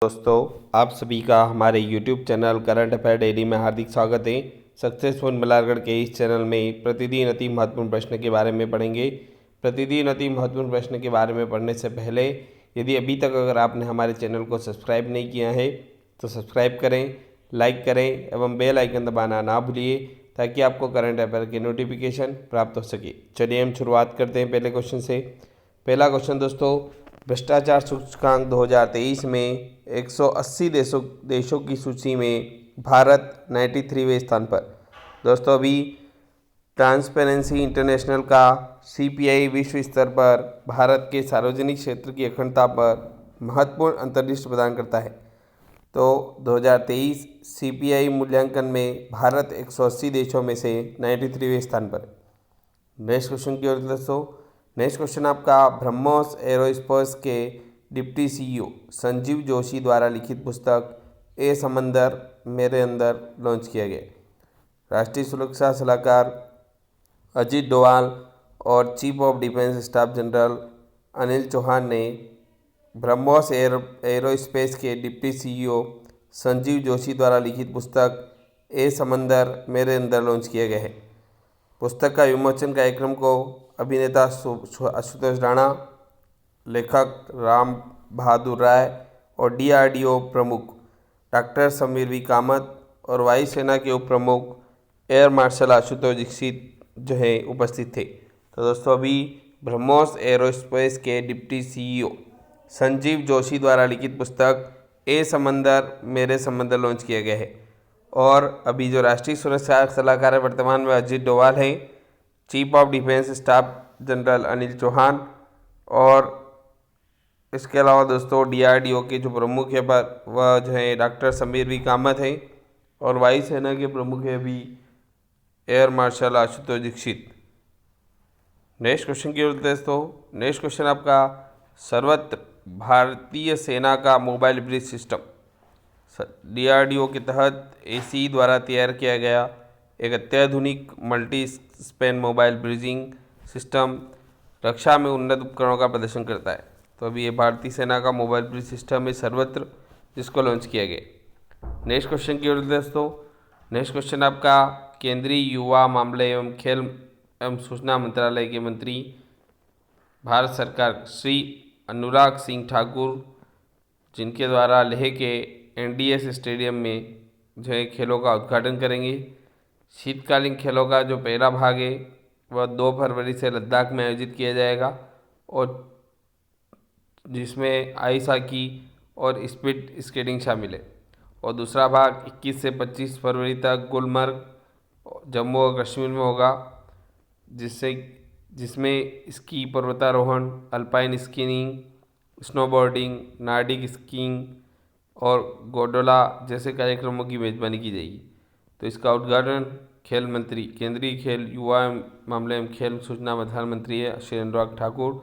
दोस्तों, आप सभी का हमारे YouTube channel current affair daily में हार्दिक स्वागत है। सक्सेसफुल मल्हारगढ़ के इस चैनल में प्रतिदिन अति महत्वपूर्ण प्रश्न के बारे में पढ़ेंगे। प्रतिदिन अति महत्वपूर्ण प्रश्न के बारे में पढ़ने से पहले यदि अभी तक अगर आपने हमारे चैनल को सब्सक्राइब नहीं किया है तो सब्सक्राइब करें, लाइक करें एवं बेल आइकन दबाना ना भूलिए ताकि आपको करंट अफेयर की नोटिफिकेशन प्राप्त हो सके। चलिए हम शुरुआत करते हैं पहले क्वेश्चन से। पहला क्वेश्चन दोस्तों, भ्रष्टाचार सूचकांक 2023 में 180 देशों की सूची में भारत 93वें स्थान पर। दोस्तों, अभी ट्रांसपेरेंसी इंटरनेशनल का CPI विश्व स्तर पर भारत के सार्वजनिक क्षेत्र की अखंडता पर महत्वपूर्ण अंतर्दृष्टि प्रदान करता है। तो 2023 CPI मूल्यांकन में भारत 180 देशों में से 93वें स्थान पर। नेक्स्ट क्वेश्चन की ओर दोस्तों, नेक्स्ट क्वेश्चन आपका ब्रह्मोस एरोस्पेस के डिप्टी CEO संजीव जोशी द्वारा लिखित पुस्तक ए समंदर मेरे अंदर लॉन्च किया गया। राष्ट्रीय सुरक्षा सलाहकार अजीत डोवाल और chief of defence staff general Anil Chauhan ने ब्रह्मोस एरोस्पेस के डिप्टी CEO संजीव जोशी द्वारा लिखित पुस्तक ए समंदर मेरे अंदर लॉन्च किया गया है। पुस्तक का विमोचन कार्यक्रम को अभिनेता आशुतोष राणा, लेखक राम बहादुर राय और DRDO प्रमुख डॉक्टर समीर वी कामत और वायुसेना के उप प्रमुख एयर मार्शल आशुतोष दीक्षित जो है उपस्थित थे। तो दोस्तों, अभी ब्रह्मोस एरोस्पेस के डिप्टी CEO संजीव जोशी द्वारा लिखित पुस्तक ए समंदर मेरे समंदर लॉन्च किया गया है। और अभी जो राष्ट्रीय सुरक्षा सलाहकार है वर्तमान में अजीत डोवाल है, chief of defence staff general Anil Chauhan और इसके अलावा दोस्तों DRDO के जो प्रमुख है पर वह जो है डॉक्टर समीर वी कामत है और वायुसेना के प्रमुख है अभी air marshal Ashutosh Dixit. Next question की ओर दोस्तों, नेक्स्ट क्वेश्चन आपका सर्वत्र भारतीय सेना का मोबाइल ब्रिज सिस्टम DRDO के तहत ACE द्वारा तैयार किया गया एक अत्याधुनिक multi span mobile bridging system रक्षा में उन्नत उपकरणों का प्रदर्शन करता है। तो अभी ये भारतीय सेना का मोबाइल ब्रिज सिस्टम है सर्वत्र, जिसको लॉन्च किया गया। नेक्स्ट क्वेश्चन की ओर दोस्तों, नेक्स्ट क्वेश्चन आपका केंद्रीय युवा मामले एवं खेल एवं सूचना मंत्रालय के मंत्री भारत सरकार श्री अनुराग सिंह ठाकुर, जिनके द्वारा लेह के NDS स्टेडियम में जो है खेलों का उद्घाटन करेंगे। शीतकालीन खेलों का जो पहला भाग है वह 2 फरवरी से लद्दाख में आयोजित किया जाएगा और जिसमें आइस हॉकी और स्पीड स्केटिंग शामिल है। और दूसरा भाग 21 से 25 फरवरी तक गुलमर्ग जम्मू और कश्मीर में होगा, जिसमें स्की पर्वतारोहण, alpine skiing, snowboarding, Nordic skiing और गोंडोला जैसे कार्यक्रमों की मेजबानी की जाएगी। तो इसका उद्घाटन खेल मंत्री, केंद्रीय खेल युवा मामले एवं खेल सूचना मंत्रालय मंत्री है श्री अनुराग ठाकुर,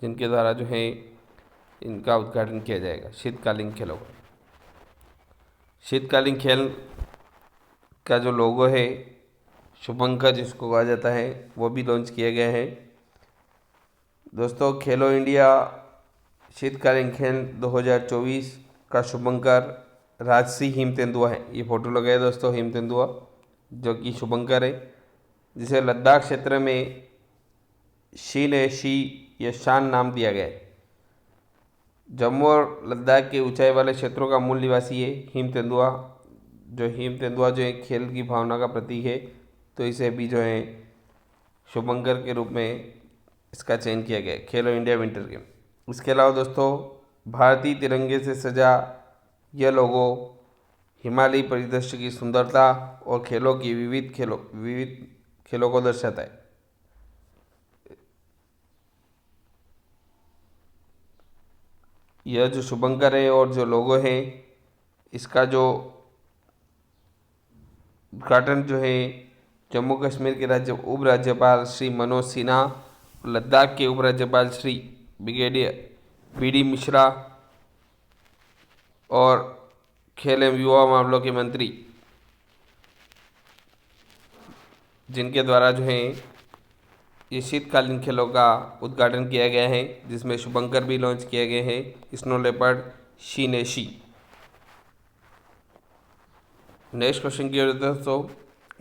जिनके द्वारा जो है इनका उद्घाटन किया जाएगा शीतकालीन खेलों का। शीतकालीन खेल का जो लोगो है शुभंकर जिसको कहा जाता है वो भी लॉन्च किया गया है। दोस्तों, खेलो इंडिया शीतकालीन खेल 2024 का शुभंकर राजसी हिम तेंदुआ है। ये फोटो लगा है दोस्तों हिम तेंदुआ जो कि शुभंकर है, जिसे लद्दाख क्षेत्र में शी या शान नाम दिया गया है। जम्मू और लद्दाख के ऊंचाई वाले क्षेत्रों का मूल निवासी है हिम तेंदुआ। हिम तेंदुआ जो एक खेल की भावना का प्रतीक है, तो इसे भी जो है शुभंकर के रूप में इसका चयन किया गया है खेलो इंडिया विंटर गेम। इसके अलावा दोस्तों, भारतीय तिरंगे से सजा यह लोगो हिमालयी परिदृश्य की सुंदरता और खेलों की विविध खेलों को दर्शाता है। यह जो शुभंकर है और जो लोगो है इसका जो उद्घाटन जो है जम्मू कश्मीर के उप राज्यपाल श्री मनोज सिन्हा, लद्दाख के उप राज्यपाल श्री ब्रिगेडियर BD मिश्रा और खेल एवं युवा मामलों के मंत्री, जिनके द्वारा जो है ये शीतकालीन खेलों का उद्घाटन किया गया है, जिसमें शुभंकर भी लॉन्च किया गया है, snow leopard she. Next question की ओर दोस्तों,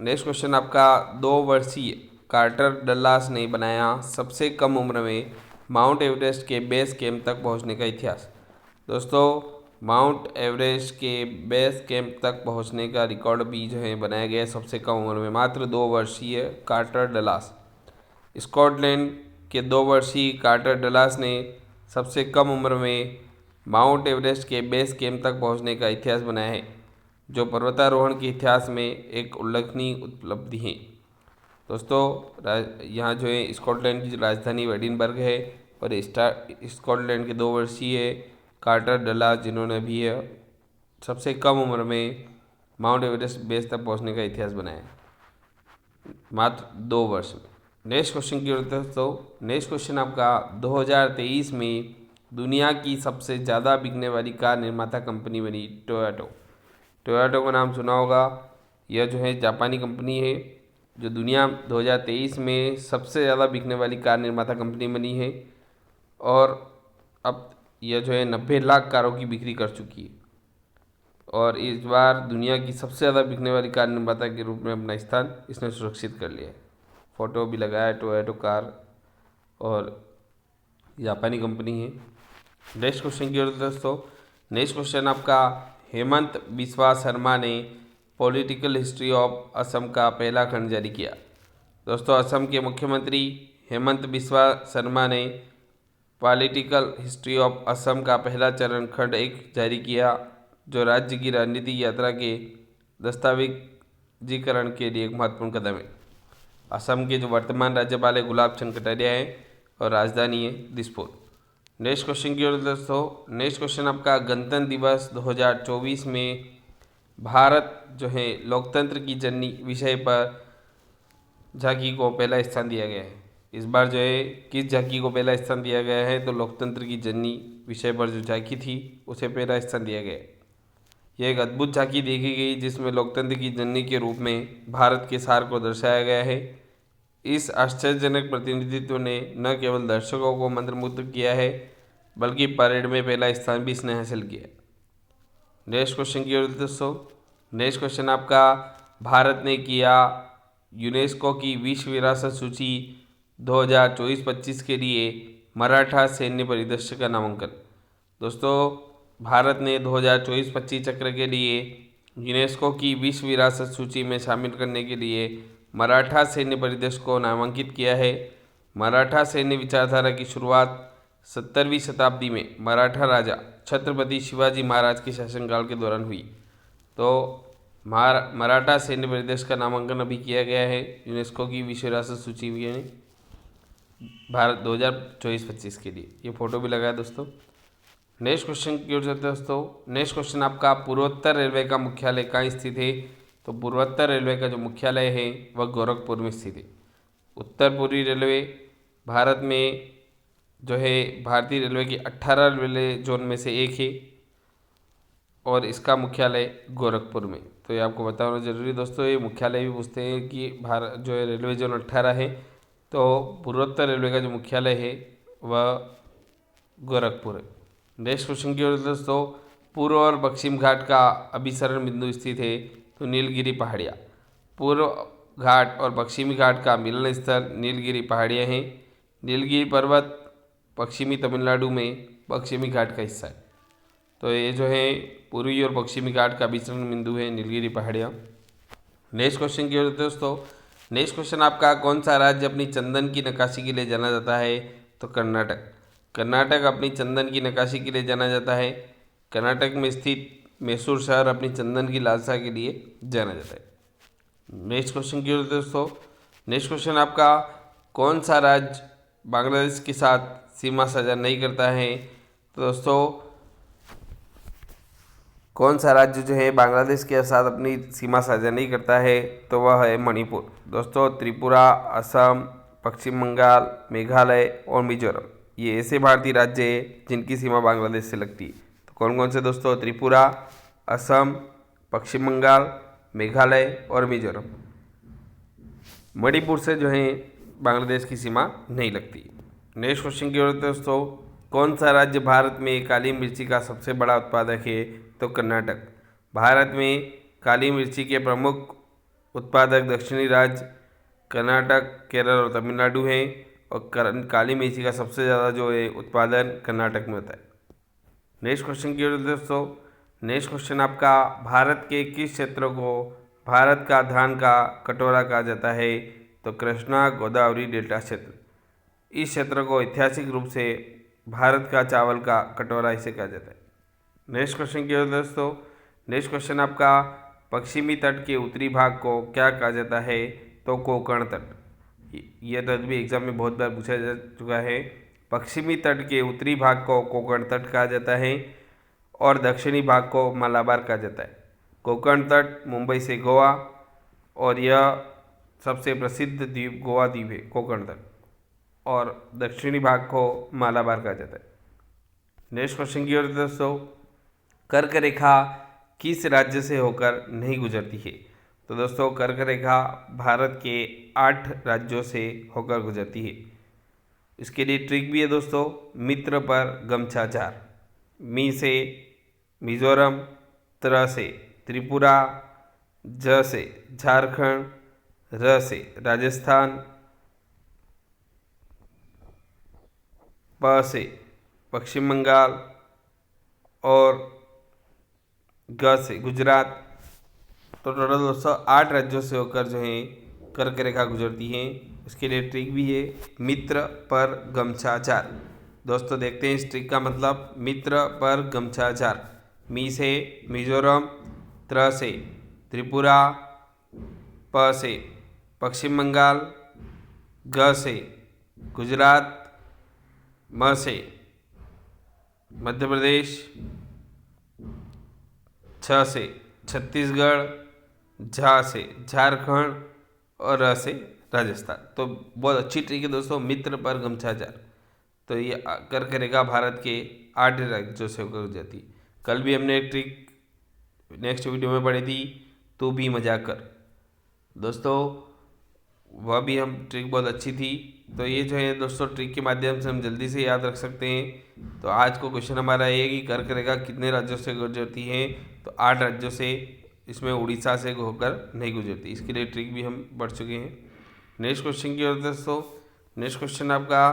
नेक्स्ट क्वेश्चन आपका 2 वर्षीय कार्टर डल्लास ने बनाया सबसे कम उम्र में माउंट एवरेस्ट के बेस कैंप तक पहुंचने का इतिहास। दोस्तों, माउंट एवरेस्ट के बेस कैंप तक पहुंचने का रिकॉर्ड भी जो है बनाया गया है सबसे कम उम्र में, मात्र 2 वर्षीय कार्टर डलास। स्कॉटलैंड के 2 वर्षीय कार्टर डलास ने सबसे कम उम्र में माउंट एवरेस्ट के बेस कैंप तक पहुंचने का इतिहास बनाया है, जो पर्वतारोहण के इतिहास में एक उल्लेखनीय उपलब्धि है। दोस्तों, यहाँ जो है स्कॉटलैंड की राजधानी एडिनबर्ग है और स्कॉटलैंड के 2 वर्षीय कार्टर डलास जिन्होंने अभी सबसे कम उम्र में माउंट एवरेस्ट बेस तक पहुंचने का इतिहास बनाया, मात्र 2 वर्ष में। नेक्स्ट क्वेश्चन की ओर दोस्तों, नेक्स्ट क्वेश्चन आपका 2023 में दुनिया की सबसे ज़्यादा बिकने वाली कार निर्माता कंपनी बनी टोयोटो। टोयोटो का नाम सुना होगा। यह जो है जापानी कंपनी है जो दुनिया 2023 में सबसे ज़्यादा बिकने वाली कार निर्माता कंपनी बनी है और अब यह जो है 90 लाख कारों की बिक्री कर चुकी है और इस बार दुनिया की सबसे ज़्यादा बिकने वाली कार निर्माता के रूप में अपना स्थान इसने सुरक्षित कर लिया है। फोटो भी लगाया है टोयोटो कार और जापानी कंपनी है। नेक्स्ट क्वेश्चन की ओर दोस्तों, नेक्स्ट क्वेश्चन आपका हेमंत बिस्वा शर्मा ने पॉलिटिकल हिस्ट्री ऑफ असम का पहला खंड जारी किया। दोस्तों, असम के मुख्यमंत्री हेमंत बिस्वा शर्मा ने पॉलिटिकल हिस्ट्री ऑफ असम का पहला चरण खंड 1 जारी किया, जो राज्य की राजनीतिक यात्रा के दस्तावेजीकरण के लिए एक महत्वपूर्ण कदम है। असम के जो वर्तमान राज्यपाल है गुलाब चंद कटारिया है और राजधानी है दिसपुर। नेक्स्ट क्वेश्चन की ओर दोस्तों, नेक्स्ट क्वेश्चन आपका गणतंत्र दिवस 2024 में भारत जो है लोकतंत्र की जननी विषय पर झांकी को पहला स्थान दिया गया है। इस बार जो है किस झांकी को पहला स्थान दिया गया है, तो लोकतंत्र की जननी विषय पर जो झांकी थी उसे पहला स्थान दिया गया है। यह एक अद्भुत झांकी देखी गई जिसमें लोकतंत्र की जननी के रूप में भारत के सार को दर्शाया गया है। इस आश्चर्यजनक प्रतिनिधित्व ने न केवल दर्शकों को मंत्रमुग्ध किया है बल्कि परेड में पहला स्थान भी इसने हासिल किया। नेक्स्ट क्वेश्चन की ओर दोस्तों, नेक्स्ट क्वेश्चन आपका भारत ने किया यूनेस्को की विश्व विरासत सूची 2024-25 के लिए मराठा सैन्य परिदृश्य का नामांकन। दोस्तों, भारत ने 2024-25 चक्र के लिए यूनेस्को की विश्व विरासत सूची में शामिल करने के लिए मराठा सैन्य परिदृश्य को नामांकित किया है। मराठा सैन्य विचारधारा की शुरुआत 17वीं शताब्दी में मराठा राजा छत्रपति शिवाजी महाराज के शासनकाल के दौरान हुई। तो मराठा सैन्य परिदृश्य का नामांकन अभी किया गया है यूनेस्को की विश्व विरासत सूची में भारत 2024-25 के लिए। ये फोटो भी लगा है दोस्तों। नेक्स्ट क्वेश्चन की ओर चलते हैं दोस्तों, नेक्स्ट क्वेश्चन आपका पूर्वोत्तर रेलवे का मुख्यालय कहाँ स्थित है, तो पूर्वोत्तर रेलवे का जो मुख्यालय है वह गोरखपुर में स्थित है। उत्तर पूर्वी रेलवे भारत में जो है भारतीय रेलवे की 18 रेलवे जोन में से एक है और इसका मुख्यालय गोरखपुर में। तो ये आपको बताना जरूरी दोस्तों। ये मुख्यालय भी पूछते हैं कि भारत जो है रेलवे जोन 18 है, तो पूर्वोत्तर रेलवे का जो मुख्यालय है वह गोरखपुर है। नेक्स्ट क्वेश्चन की ओर दोस्तों, पूर्व और पश्चिम घाट का अभिसरण बिंदु स्थित है, तो नीलगिरी पहाड़ियाँ। पूर्व घाट और पश्चिमी घाट का मिलन स्थल नीलगिरी पहाड़ियाँ हैं। नीलगिरी पर्वत पश्चिमी तमिलनाडु में पश्चिमी घाट का हिस्सा है। तो ये जो है पूर्वी और पश्चिमी घाट का विचरण बिंदु है नीलगिरी पहाड़ियाँ। नेक्स्ट क्वेश्चन की ओर दोस्तों, नेक्स्ट क्वेश्चन आपका कौन सा राज्य अपनी चंदन की नक्काशी के लिए जाना जाता है, तो कर्नाटक। कर्नाटक अपनी चंदन की नक्काशी के लिए जाना जाता है। कर्नाटक में स्थित मैसूर शहर अपनी चंदन की लालसा के लिए जाना जाता है। नेक्स्ट क्वेश्चन की ओर दोस्तों, नेक्स्ट क्वेश्चन आपका कौन सा राज्य बांग्लादेश के साथ सीमा साझा नहीं करता है, तो दोस्तों कौन सा राज्य जो है बांग्लादेश के साथ अपनी सीमा साझा नहीं करता है, तो वह है मणिपुर। दोस्तों, त्रिपुरा, असम, पश्चिम बंगाल, मेघालय और मिजोरम ये ऐसे भारतीय राज्य हैं जिनकी सीमा बांग्लादेश से लगती है। तो कौन कौन से दोस्तों, त्रिपुरा, असम, पश्चिम बंगाल, मेघालय और मिजोरम। मणिपुर से जो है बांग्लादेश की सीमा नहीं लगती। नेक्स्ट क्वेश्चन की ओर दोस्तों, कौन सा राज्य भारत में काली मिर्ची का सबसे बड़ा उत्पादक है, तो कर्नाटक। भारत में काली मिर्ची के प्रमुख उत्पादक दक्षिणी राज्य कर्नाटक, केरल और तमिलनाडु हैं। और काली मिर्ची का सबसे ज़्यादा जो है उत्पादन कर्नाटक में होता है। नेक्स्ट क्वेश्चन की ओर दोस्तों, नेक्स्ट क्वेश्चन आपका, भारत के किस क्षेत्र को भारत का धान का कटोरा कहा जाता है? तो कृष्णा गोदावरी डेल्टा क्षेत्र। इस क्षेत्र को ऐतिहासिक रूप से भारत का चावल का कटोरा इसे कहा जाता है। नेक्स्ट क्वेश्चन की ओर दोस्तों, नेक्स्ट क्वेश्चन आपका, पश्चिमी तट के उत्तरी भाग को क्या कहा जाता है? तो कोंकण तट। यह तट भी एग्जाम में बहुत बार पूछा जा चुका है। पश्चिमी तट के उत्तरी भाग को कोंकण तट कहा जाता है और दक्षिणी भाग को मालाबार कहा जाता है। कोंकण तट मुंबई से गोवा और यह सबसे प्रसिद्ध द्वीप गोवा द्वीप है कोंकण तट, और दक्षिणी भाग को मालाबार कहा जाता है। नेक्स्ट क्वेश्चन की ओर दोस्तों, कर्क रेखा किस राज्य से होकर नहीं गुजरती है? तो दोस्तों कर्क रेखा भारत के 8 राज्यों से होकर गुजरती है। इसके लिए ट्रिक भी है दोस्तों, मित्र पर गमछा चार। मी से मिजोरम, त्र से त्रिपुरा, ज से झारखंड, र से राजस्थान, प से पश्चिम बंगाल और ग से गुजरात। तो टोटल दोस्तों 8 राज्यों से होकर जो है कर्क रेखा गुजरती है। इसके लिए ट्रिक भी है, मित्र पर गमछा चार। दोस्तों देखते हैं इस ट्रिक का मतलब, मित्र पर गमछा चार। मी से मिजोरम, त्र से त्रिपुरा, प से पश्चिम बंगाल, ग से गुजरात, म से मध्य प्रदेश, छ से छत्तीसगढ़, झा से झारखंड और र से राजस्थान। तो बहुत अच्छी ट्रिक है दोस्तों, मित्र पर गमछा चार। तो ये कर्क रेखा भारत के 8 राज्यों से होकर गुजरती। कल भी हमने एक ट्रिक नेक्स्ट वीडियो में पढ़ी थी, तू भी मजाक कर। दोस्तों वह भी हम ट्रिक बहुत अच्छी थी। तो ये जो है दोस्तों ट्रिक के माध्यम से हम जल्दी से याद रख सकते हैं। तो आज को क्वेश्चन हमारा ये है कि कर्क रेखा कितने राज्यों से गुजरती है? तो 8 राज्यों से, इसमें उड़ीसा से होकर नहीं गुजरती। इसके लिए ट्रिक भी हम पढ़ चुके हैं। नेक्स्ट क्वेश्चन की ओर दोस्तों, नेक्स्ट क्वेश्चन आपका,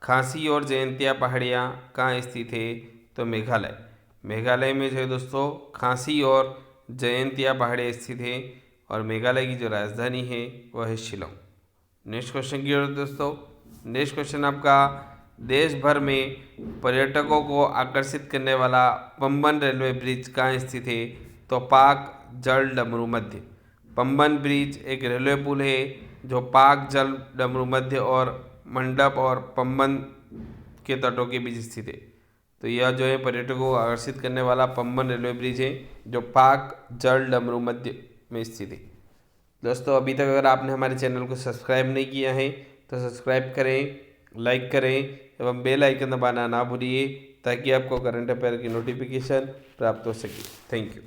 खासी और जयंतिया पहाड़ियाँ कहाँ स्थित है? तो मेघालय। मेघालय में जो है दोस्तों खासी और जयंतिया पहाड़ियाँ स्थित है और मेघालय की जो राजधानी है वह है शिलोंग। नेक्स्ट क्वेश्चन की ओर दोस्तों, नेक्स्ट क्वेश्चन आपका, देश भर में पर्यटकों को आकर्षित करने वाला पंबन रेलवे ब्रिज कहाँ स्थित है? तो पाक जल डमरू मध्य। पंबन ब्रिज एक रेलवे पुल है जो पाक जल डमरू मध्य और मंडप और पंबन के तटों के बीच स्थित है। तो यह जो है पर्यटकों को आकर्षित करने वाला पंबन रेलवे ब्रिज है जो पाक जल डमरू मध्य में स्थित है। दोस्तों अभी तक अगर आपने हमारे चैनल को सब्सक्राइब नहीं किया है तो सब्सक्राइब करें, लाइक करें एवं बेल आइकन दबाना ना भूलिए ताकि आपको करंट अफेयर की नोटिफिकेशन प्राप्त हो सके। Thank you.